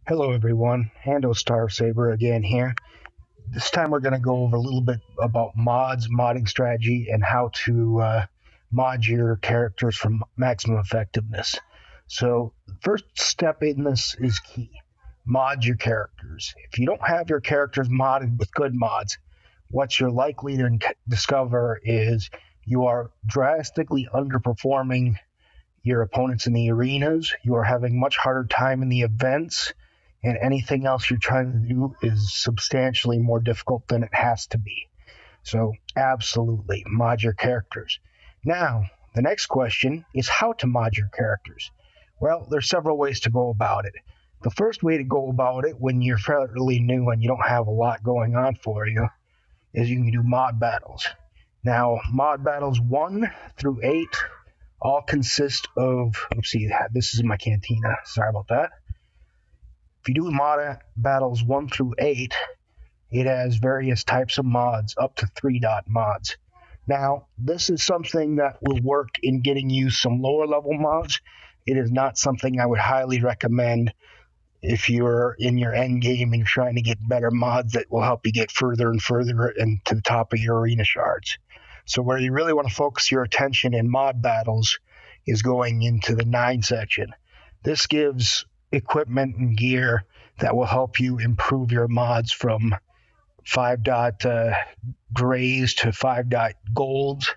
Hello everyone, Hando Star Saber again here. This time we're going to go over a little bit about mods, modding strategy, and how to mod your characters for maximum effectiveness. So, first step in this is key. Mod your characters. If you don't have your characters modded with good mods, what you're likely to discover is you are drastically underperforming your opponents in the arenas. You are having much harder time in the events, and anything else you're trying to do is substantially more difficult than it has to be. So, absolutely, mod your characters. Now, the next question is how to mod your characters. Well, there's several ways to go about it. The first way to go about it when you're fairly new and you don't have a lot going on for you is you can do mod battles. Now, mod battles 1 through 8 all consist of, let's see, this is in my cantina. Sorry about that. If you do mod battles 1 through 8, it has various types of mods, up to 3-dot mods. Now, this is something that will work in getting you some lower level mods. It is not something I would highly recommend if you're in your end game and you're trying to get better mods that will help you get further and further into the top of your arena shards. So where you really want to focus your attention in mod battles is going into the 9 section. This gives equipment and gear that will help you improve your mods from 5-dot grays to 5-dot golds,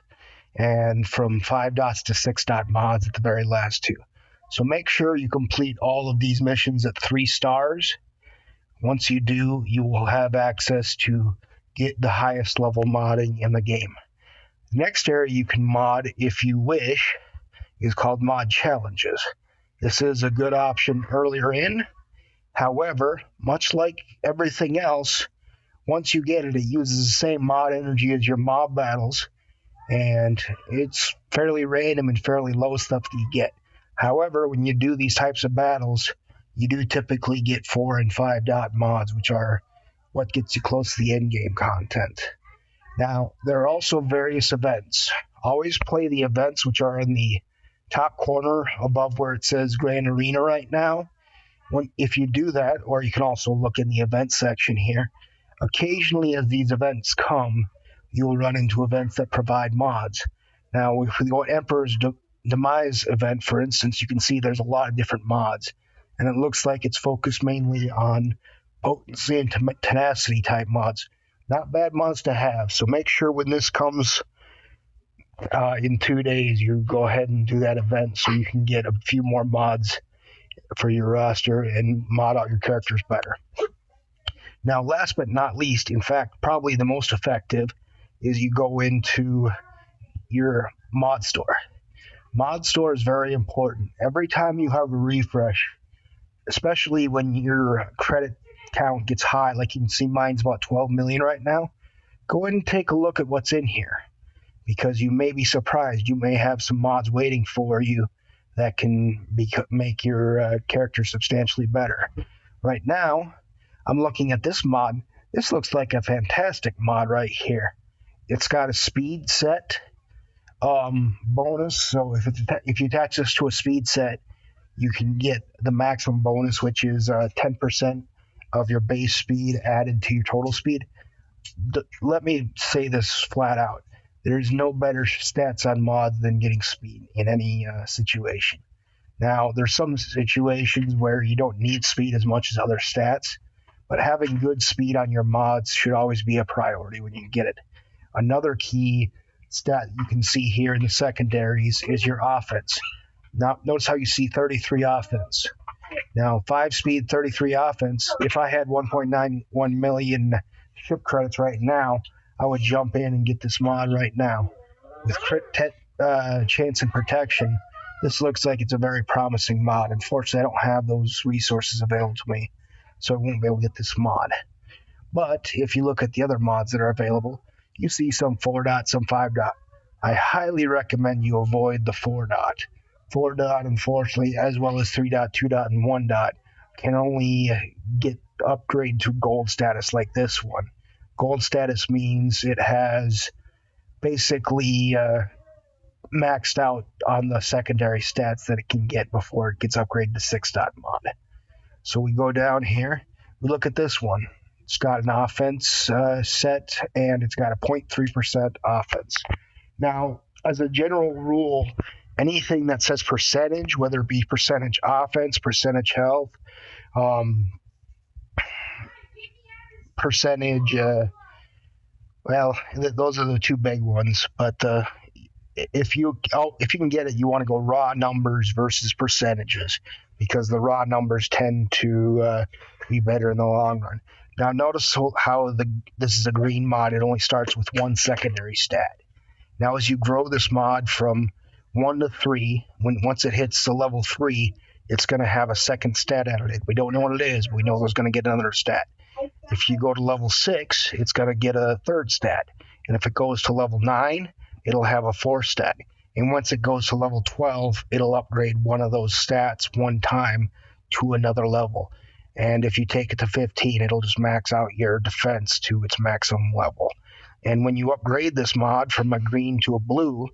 and from 5 dots to 6-dot mods at the very last two. So make sure you complete all of these missions at 3 stars. Once you do, you will have access to get the highest level modding in the game. The next area you can mod if you wish is called mod challenges. This is a good option earlier in. However, much like everything else, once you get it, it uses the same mod energy as your mob battles, and it's fairly random and fairly low stuff that you get. However, when you do these types of battles, you do typically get 4 and 5-dot mods, which are what gets you close to the end game content. Now, there are also various events. Always play the events which are in the top corner above where it says Grand Arena right now. If you do that, or you can also look in the event section here, occasionally as these events come, you will run into events that provide mods. Now, if we go Emperor's Demise event, for instance, you can see there's a lot of different mods, and it looks like it's focused mainly on potency and tenacity type mods. Not bad mods to have, so make sure when this comes in 2 days, you go ahead and do that event so you can get a few more mods for your roster and mod out your characters better. Now, last but not least, in fact, probably the most effective, is you go into your mod store. Mod store is very important. Every time you have a refresh, especially when your credit count gets high, like you can see mine's about 12 million right now, go ahead and take a look at what's in here, because you may be surprised. You may have some mods waiting for you that can make your character substantially better. Right now, I'm looking at this mod. This looks like a fantastic mod right here. It's got a speed set bonus, so if you attach this to a speed set, you can get the maximum bonus, which is 10% of your base speed added to your total speed. Let me say this flat out. There's no better stats on mods than getting speed in any situation. Now, there's some situations where you don't need speed as much as other stats, but having good speed on your mods should always be a priority when you get it. Another key stat you can see here in the secondaries is your offense. Now, notice how you see 33 offense. Now, 5 speed, 33 offense. If I had 1.91 million ship credits right now, I would jump in and get this mod right now. With crit chance and protection, this looks like it's a very promising mod. Unfortunately, I don't have those resources available to me, so I won't be able to get this mod. But if you look at the other mods that are available, you see some 4-dot, some 5-dot. I highly recommend you avoid the 4-dot. 4-dot, unfortunately, as well as 3-dot, 2-dot, and 1-dot, can only get upgrade to gold status like this one. Gold status means it has basically maxed out on the secondary stats that it can get before it gets upgraded to 6-dot mod. So we go down here, we look at this one. It's got an offense set, and it's got a 0.3% offense. Now, as a general rule, anything that says percentage, whether it be percentage offense, percentage health, percentage, those are the two big ones. But if you can get it, you want to go raw numbers versus percentages, because the raw numbers tend to be better in the long run. Now, notice how this is a green mod. It only starts with one secondary stat. Now, as you grow this mod from 1 to 3, once it hits the level 3, it's going to have a second stat added. We don't know what it is, but we know there's going to get another stat. If you go to level 6, it's going to get a third stat. And if it goes to level 9, it'll have a fourth stat. And once it goes to level 12, it'll upgrade one of those stats one time to another level. And if you take it to 15, it'll just max out your defense to its maximum level. And when you upgrade this mod from a green to a blue,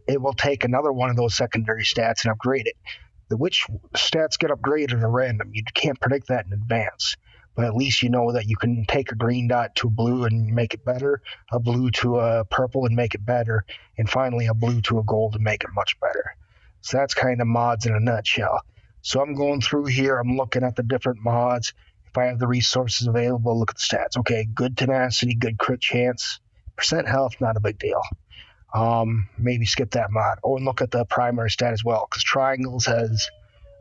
it will take another one of those secondary stats and upgrade it. Which stats get upgraded are random. You can't predict that in advance. But at least you know that you can take a green dot to a blue and make it better, a blue to a purple and make it better, and finally a blue to a gold and make it much better. So that's kind of mods in a nutshell. So I'm going through here, I'm looking at the different mods. If I have the resources available, look at the stats. Okay, good tenacity, good crit chance, percent health, not a big deal. Maybe skip that mod. Oh, and look at the primary stat as well, because triangles has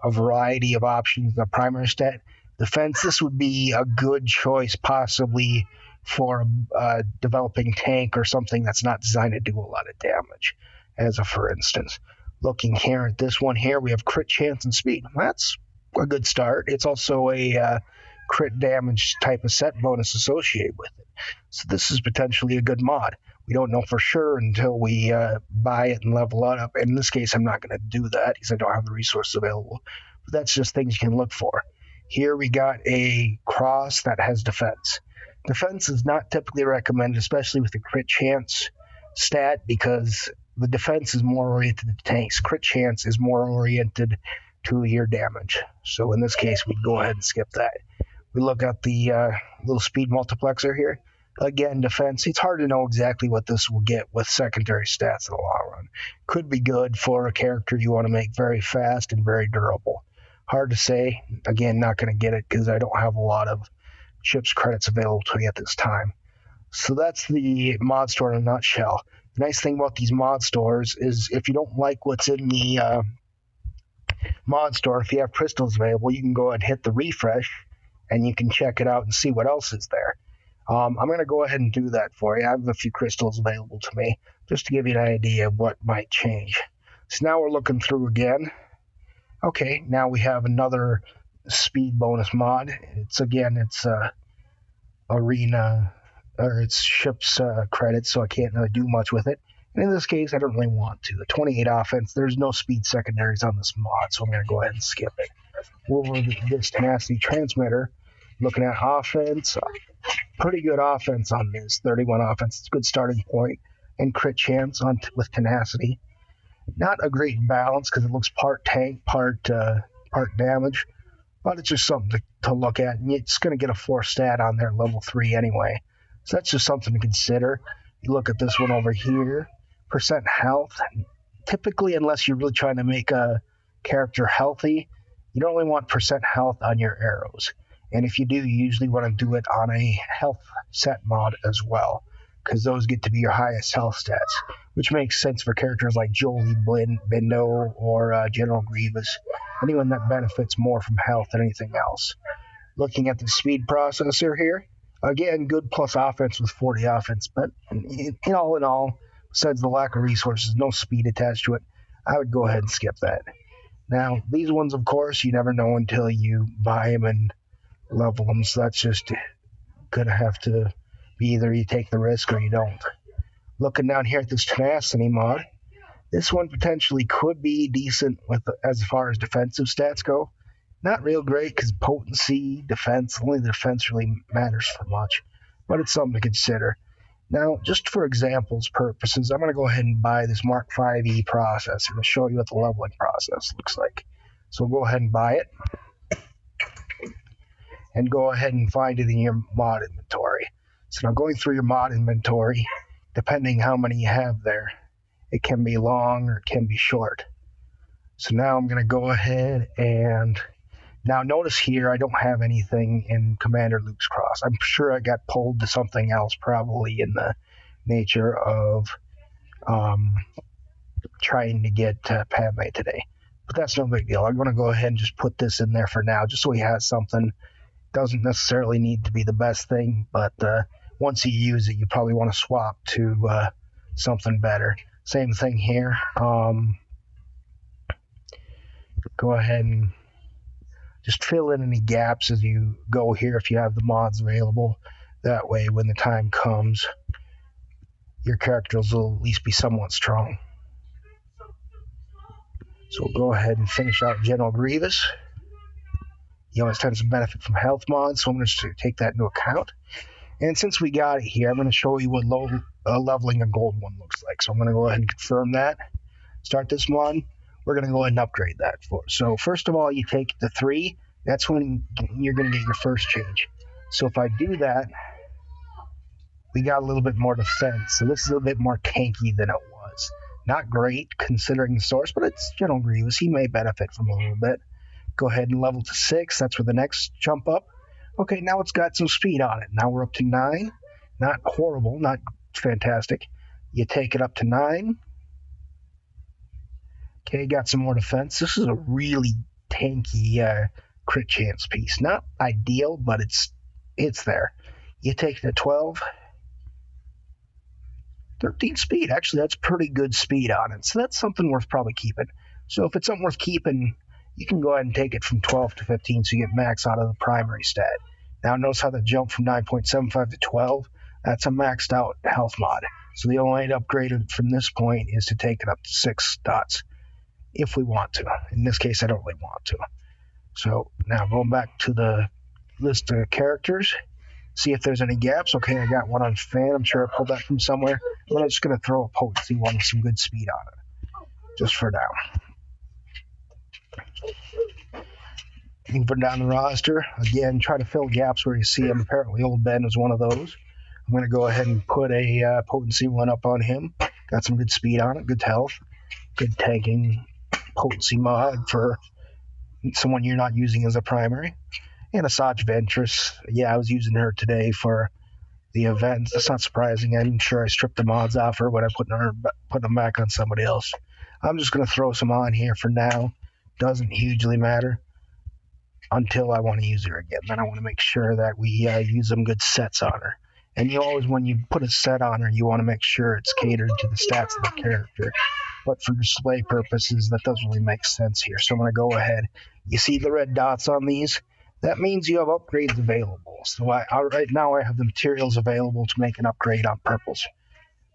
a variety of options in the primary stat. Defense, this would be a good choice possibly for a developing tank or something that's not designed to do a lot of damage, as a for instance. Looking here at this one here, we have crit chance and speed. That's a good start. It's also a crit damage type of set bonus associated with it. So this is potentially a good mod. We don't know for sure until we buy it and level it up. In this case, I'm not going to do that because I don't have the resources available. But that's just things you can look for. Here we got a cross that has defense. Defense is not typically recommended, especially with the crit chance stat, because the defense is more oriented to tanks. Crit chance is more oriented to your damage. So in this case, we'd go ahead and skip that. We look at the little speed multiplexer here. Again, defense. It's hard to know exactly what this will get with secondary stats in the long run. Could be good for a character you want to make very fast and very durable. Hard to say. Again, not going to get it because I don't have a lot of chips credits available to me at this time. So that's the mod store in a nutshell. The nice thing about these mod stores is if you don't like what's in the mod store, if you have crystals available, you can go and hit the refresh and you can check it out and see what else is there. I'm going to go ahead and do that for you. I have a few crystals available to me just to give you an idea of what might change. So now we're looking through again. Okay, now we have another speed bonus mod. It's arena, or it's ships credits, so I can't really do much with it. And in this case, I don't really want to. The 28 offense, there's no speed secondaries on this mod, so I'm going to go ahead and skip it. Over this tenacity transmitter, looking at offense, pretty good offense on this. 31 offense, it's a good starting point. And crit chance with tenacity. Not a great balance because it looks part tank, part damage, but it's just something to look at. And it's going to get a 4 stat on there, level 3 anyway. So that's just something to consider. You look at this one over here, percent health. Typically, unless you're really trying to make a character healthy, you don't really want percent health on your arrows. And if you do, you usually want to do it on a health set mod as well, because those get to be your highest health stats, which makes sense for characters like Jolie, Bindo, or General Grievous, anyone that benefits more from health than anything else. Looking at the speed processor here, again, good plus offense with 40 offense, but in all, besides the lack of resources, no speed attached to it, I would go ahead and skip that. Now, these ones, of course, you never know until you buy them and level them, so that's just going to have to be either you take the risk or you don't. Looking down here at this tenacity mod, this one potentially could be decent with as far as defensive stats go. Not real great because potency, defense, only the defense really matters for much, but it's something to consider. Now, just for examples purposes, I'm going to go ahead and buy this Mark 5e processor to show you what the leveling process looks like. So we'll go ahead and buy it. and go ahead and find it in your mod inventory. So now going through your mod inventory, depending how many you have there, it can be long or it can be short. So now I'm going to go ahead and now notice here I don't have anything in Commander Luke's Cross. I'm sure I got pulled to something else, probably in the nature of trying to get Padme today. But that's no big deal. I'm going to go ahead and just put this in there for now, just so he has something. Doesn't necessarily need to be the best thing, but once you use it, you probably want to swap to something better. Same thing here. Go ahead and just fill in any gaps as you go here if you have the mods available. That way, when the time comes, your characters will at least be somewhat strong. So we'll go ahead and finish out General Grievous. He always tends to benefit from health mods, so I'm going to take that into account. And since we got it here, I'm going to show you what leveling a gold one looks like. So I'm going to go ahead and confirm that. Start this mod. We're going to go ahead and upgrade that. So first of all, you take the 3. That's when you're going to get your first change. So if I do that, we got a little bit more defense. So this is a bit more tanky than it was. Not great considering the source, but it's General Grievous. He may benefit from a little bit. Go ahead and level to 6. That's where the next jump up. Okay, now it's got some speed on it. Now we're up to 9. Not horrible, not fantastic. You take it up to 9. Okay, got some more defense. This is a really tanky crit chance piece. Not ideal, but it's there. You take it to 12. 13 speed. Actually, that's pretty good speed on it. So that's something worth probably keeping. So if it's something worth keeping, you can go ahead and take it from 12 to 15 so you get max out of the primary stat. Now notice how the jump from 9.75 to 12, that's a maxed out health mod. So the only way to upgrade it from this point is to take it up to 6 dots if we want to. In this case, I don't really want to. So now going back to the list of characters, see if there's any gaps. Okay, I got one on Fan. I'm sure I pulled that from somewhere. But I'm just going to throw a potency one with some good speed on it, just for now. Moving down the roster, again, try to fill gaps where you see them. Apparently, Old Ben was one of those. I'm going to go ahead and put a potency one up on him. Got some good speed on it, good health, good tanking potency mod for someone you're not using as a primary. And Asajj Ventress, yeah, I was using her today for the event. That's not surprising. I'm sure I stripped the mods off her when I put them back on somebody else. I'm just going to throw some on here for now. Doesn't hugely matter until I want to use her again. Then I want to make sure that we use some good sets on her. And you always, when you put a set on her, you want to make sure it's catered to the stats of the character. But for display purposes, that doesn't really make sense here. So I'm going to go ahead. You see the red dots on these? That means you have upgrades available. So right now I have the materials available to make an upgrade on purples.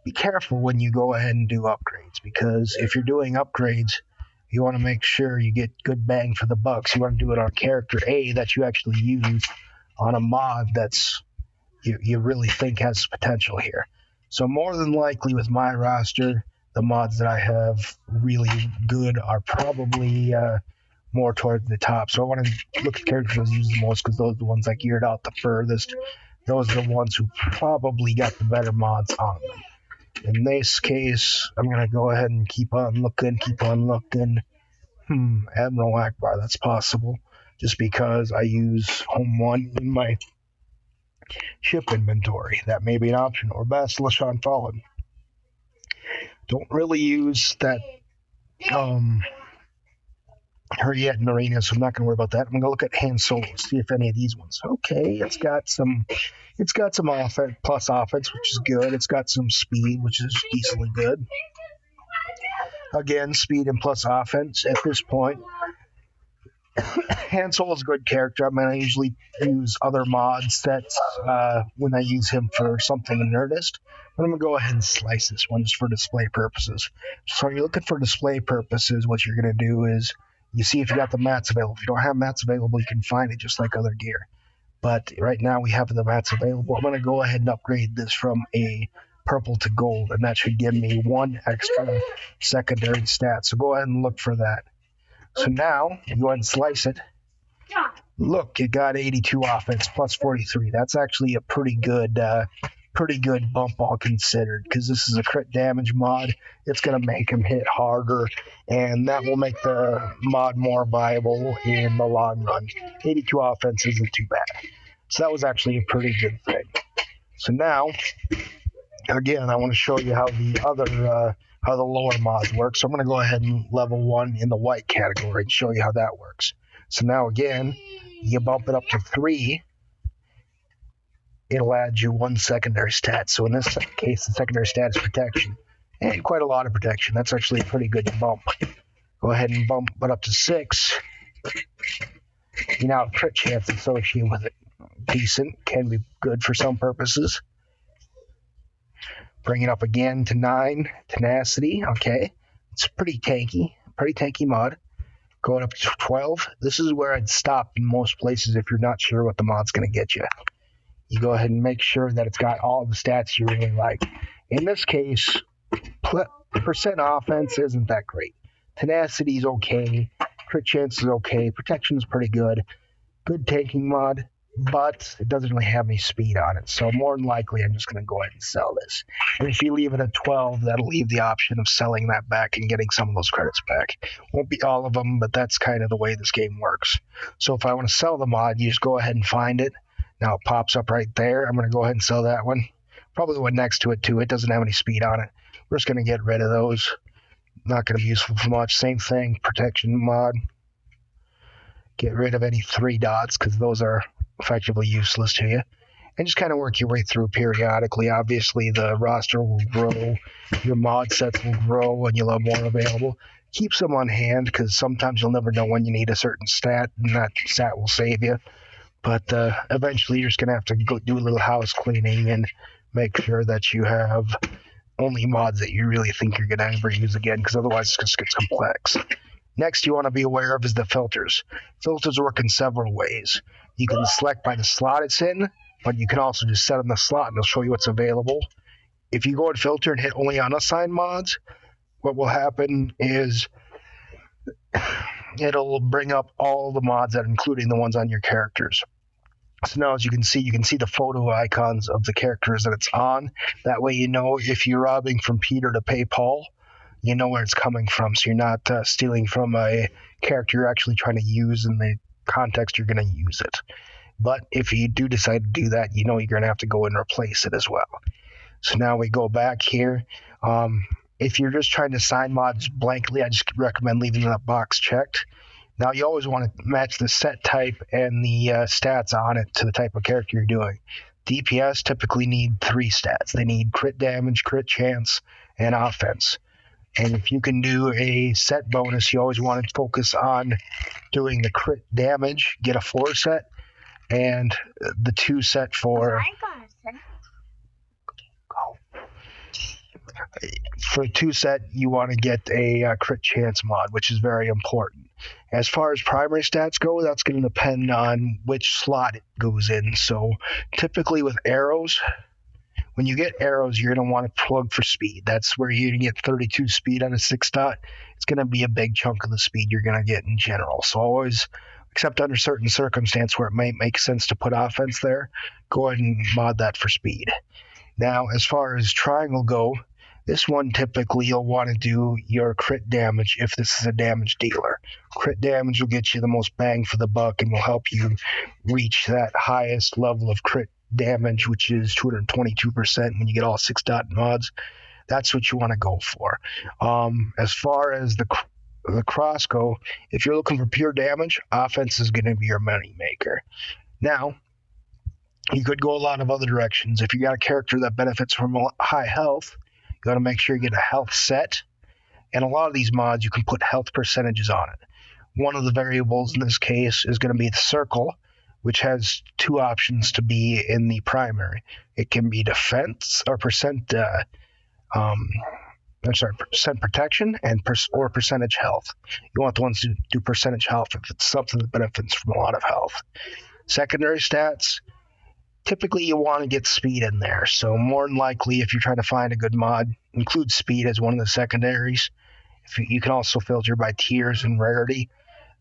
Be careful when you go ahead and do upgrades, because if you're doing upgrades, you want to make sure you get good bang for the bucks. You want to do it on character A that you actually use on a mod that's you really think has potential here. So more than likely with my roster, the mods that I have really good are probably more toward the top. So I want to look at characters I use the most because those are the ones I geared out the furthest. Those are the ones who probably got the better mods on them. In this case, I'm going to go ahead and keep on looking. Admiral Akbar, that's possible. Just because I use Home 1 in my ship inventory. That may be an option. Or Basilisk on Fallen. Don't really use that her yet in Arena, so I'm not going to worry about that. I'm going to look at Han Solo, see if any of these ones. Okay, it's got some offense, plus offense, which is good. It's got some speed, which is decently good. Again, speed and plus offense at this point. Han Solo is a good character. I mean, I usually use other mod sets when I use him for something in earnest. But I'm going to go ahead and slice this one just for display purposes. So you're looking for display purposes, what you're going to do is you see if you got the mats available. If you don't have mats available, you can find it just like other gear. But right now we have the mats available. I'm going to go ahead and upgrade this from a purple to gold, and that should give me 1 extra secondary stat. So go ahead and look for that. So now, you go ahead and slice it. Look, it got 82 offense plus 43. That's actually a pretty good bump all considered, because this is a crit damage mod. It's going to make him hit harder, and that will make the mod more viable in the long run. 82 offense isn't too bad. So that was actually a pretty good thing. So now, again, I want to show you how the lower mods work. So I'm going to go ahead and level 1 in the white category and show you how that works. So now again, you bump it up to 3. It'll add you 1 secondary stat. So in this case, the secondary stat is protection. And quite a lot of protection. That's actually a pretty good bump. Go ahead and bump it up to 6. You now have crit chance associated with it. Decent. Can be good for some purposes. Bring it up again to 9. Tenacity. Okay. It's pretty tanky mod. Going up to 12. This is where I'd stop in most places if you're not sure what the mod's going to get you. You go ahead and make sure that it's got all the stats you really like. In this case, percent offense isn't that great. Tenacity is okay. Crit chance is okay. Protection is pretty good. Good tanking mod, but it doesn't really have any speed on it. So more than likely, I'm just going to go ahead and sell this. And if you leave it at 12, that'll leave the option of selling that back and getting some of those credits back. Won't be all of them, but that's kind of the way this game works. So if I want to sell the mod, you just go ahead and find it. Now it pops up right there. I'm going to go ahead and sell that one. Probably the one next to it too. It doesn't have any speed on it. We're just going to get rid of those. Not going to be useful for much. Same thing, protection mod. Get rid of any 3 dots because those are effectively useless to you. And just kind of work your way through periodically. Obviously, the roster will grow. Your mod sets will grow and you'll have more available. Keep some on hand because sometimes you'll never know when you need a certain stat, and that stat will save you. But eventually you're just going to have to go do a little house cleaning and make sure that you have only mods that you really think you're going to ever use again, because otherwise it just gets complex. Next you want to be aware of is the filters. Filters work in several ways. You can select by the slot it's in, but you can also just set on the slot and it'll show you what's available. If you go and filter and hit only unassigned mods, what will happen is it'll bring up all the mods, including the ones on your characters. So now, as you can see the photo icons of the characters that it's on. That way you know if you're robbing from Peter to pay Paul, you know where it's coming from. So you're not stealing from a character you're actually trying to use in the context you're going to use it. But if you do decide to do that, you know you're going to have to go and replace it as well. So now we go back here. If you're just trying to assign mods blankly, I just recommend leaving that box checked. Now, you always want to match the set type and the stats on it to the type of character you're doing. DPS typically need 3 stats. They need crit damage, crit chance, and offense. And if you can do a set bonus, you always want to focus on doing the crit damage, get a 4 set, and the 2 set for... For 2 set, you want to get a crit chance mod, which is very important. As far as primary stats go, that's going to depend on which slot it goes in. So typically with arrows, when you get arrows, you're going to want to plug for speed. That's where you're going to get 32 speed on a 6 dot. It's going to be a big chunk of the speed you're going to get in general. So always, except under certain circumstances where it might make sense to put offense there, go ahead and mod that for speed. Now, as far as triangle go, this one typically you'll want to do your crit damage if this is a damage dealer. Crit damage will get you the most bang for the buck and will help you reach that highest level of crit damage, which is 222% when you get all 6 dot mods. That's what you want to go for. As far as the cross go, if you're looking for pure damage, offense is going to be your money maker. Now, you could go a lot of other directions. If you got a character that benefits from high health, you got to make sure you get a health set. And a lot of these mods, you can put health percentages on it. One of the variables in this case is going to be the circle, which has 2 options to be in the primary. It can be defense or percent protection and or percentage health. You want the ones to do percentage health if it's something that benefits from a lot of health. Secondary stats, typically you want to get speed in there. So more than likely, if you're trying to find a good mod, include speed as one of the secondaries. You can also filter by tiers and rarity.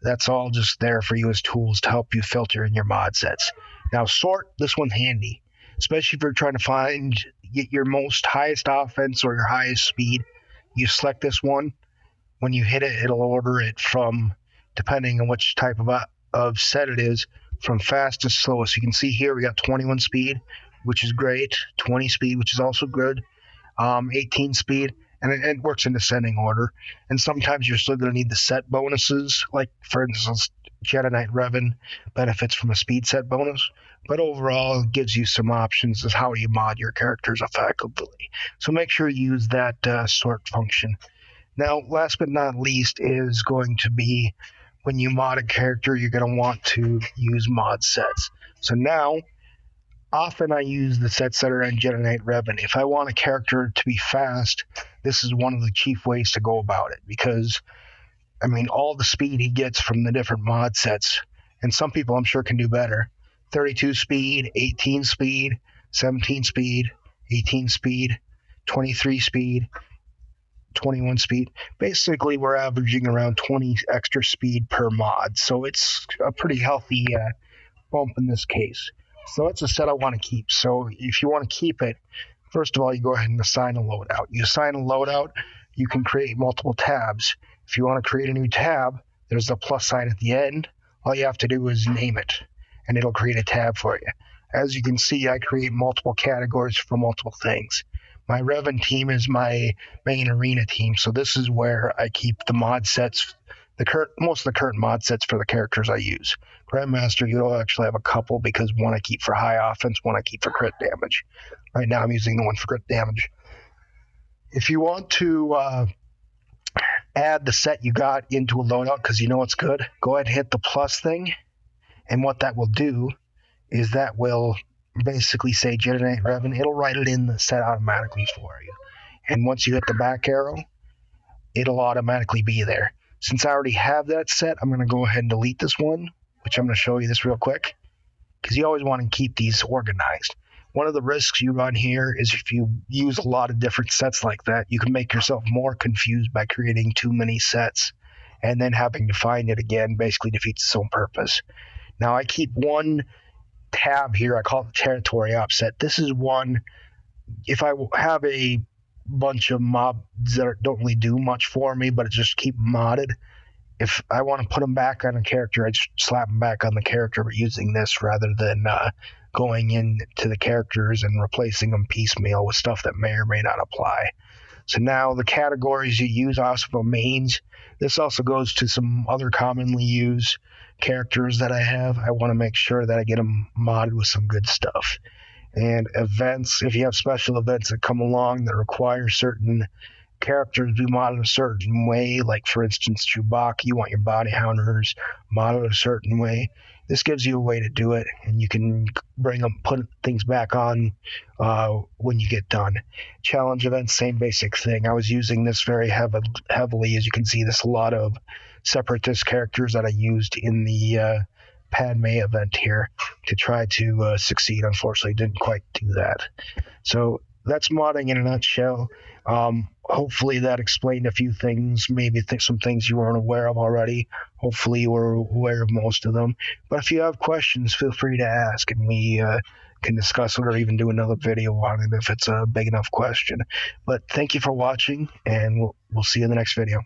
That's all just there for you as tools to help you filter in your mod sets. Now, sort, this one's handy, especially if you're trying to get your most highest offense or your highest speed. You select this one. When you hit it, it'll order it from, depending on which type of set it is, from fast to slowest. You can see here we got 21 speed, which is great, 20 speed, which is also good, 18 speed, and it works in descending order. And sometimes you're still going to need the set bonuses, like for instance, Jedi Knight Revan benefits from a speed set bonus, but overall it gives you some options as how you mod your characters effectively. So make sure you use that sort function. Now, last but not least is going to be when you mod a character, you're going to want to use mod sets. So now, often I use the sets that are in Jedi Knight Revan. If I want a character to be fast, this is one of the chief ways to go about it, because, I mean, all the speed he gets from the different mod sets, and some people I'm sure can do better. 32 speed, 18 speed, 17 speed, 18 speed, 23 speed, 21 speed. Basically, we're averaging around 20 extra speed per mod, so it's a pretty healthy bump in this case. So it's a set I want to keep. So if you want to keep it, first of all, you go ahead and assign a loadout. You assign a loadout, you can create multiple tabs. If you want to create a new tab, there's a plus sign at the end. All you have to do is name it, and it'll create a tab for you. As you can see, I create multiple categories for multiple things. My Revan team is my main arena team, so this is where I keep the mod sets, most of the current mod sets for the characters I use. Grandmaster, you'll actually have a couple, because one I keep for high offense, one I keep for crit damage. Right now I'm using the one for crit damage. If you want to add the set you got into a loadout because you know it's good, go ahead and hit the plus thing, and what that will do is that will basically say Jedi Knight Revan. It'll write it in the set automatically for you. And once you hit the back arrow, it'll automatically be there. Since I already have that set, I'm going to go ahead and delete this one, which I'm going to show you this real quick, because you always want to keep these organized. One of the risks you run here is if you use a lot of different sets like that, you can make yourself more confused by creating too many sets, and then having to find it again basically defeats its own purpose. Now, I keep one tab here. I call it the territory offset. This is one, if I have a bunch of mobs that don't really do much for me, but just keep modded, if I want to put them back on a character, I just slap them back on the character using this rather than going into the characters and replacing them piecemeal with stuff that may or may not apply. So now the categories you use also mains. This also goes to some other commonly used characters that I have. I want to make sure that I get them modded with some good stuff. And events, if you have special events that come along that require certain characters to be modded a certain way, like for instance Chewbacca, you want your bounty hunters modded a certain way. This gives you a way to do it, and you can put things back on when you get done. Challenge events, same basic thing. I was using this very heavily. As you can see, there's a lot of separatist characters that I used in the Padme event here to try to succeed. Unfortunately, didn't quite do that. So that's modding in a nutshell. Hopefully that explained a few things, maybe some things you weren't aware of already. Hopefully you were aware of most of them. But if you have questions, feel free to ask, and we can discuss it or even do another video on it if it's a big enough question. But thank you for watching, and we'll see you in the next video.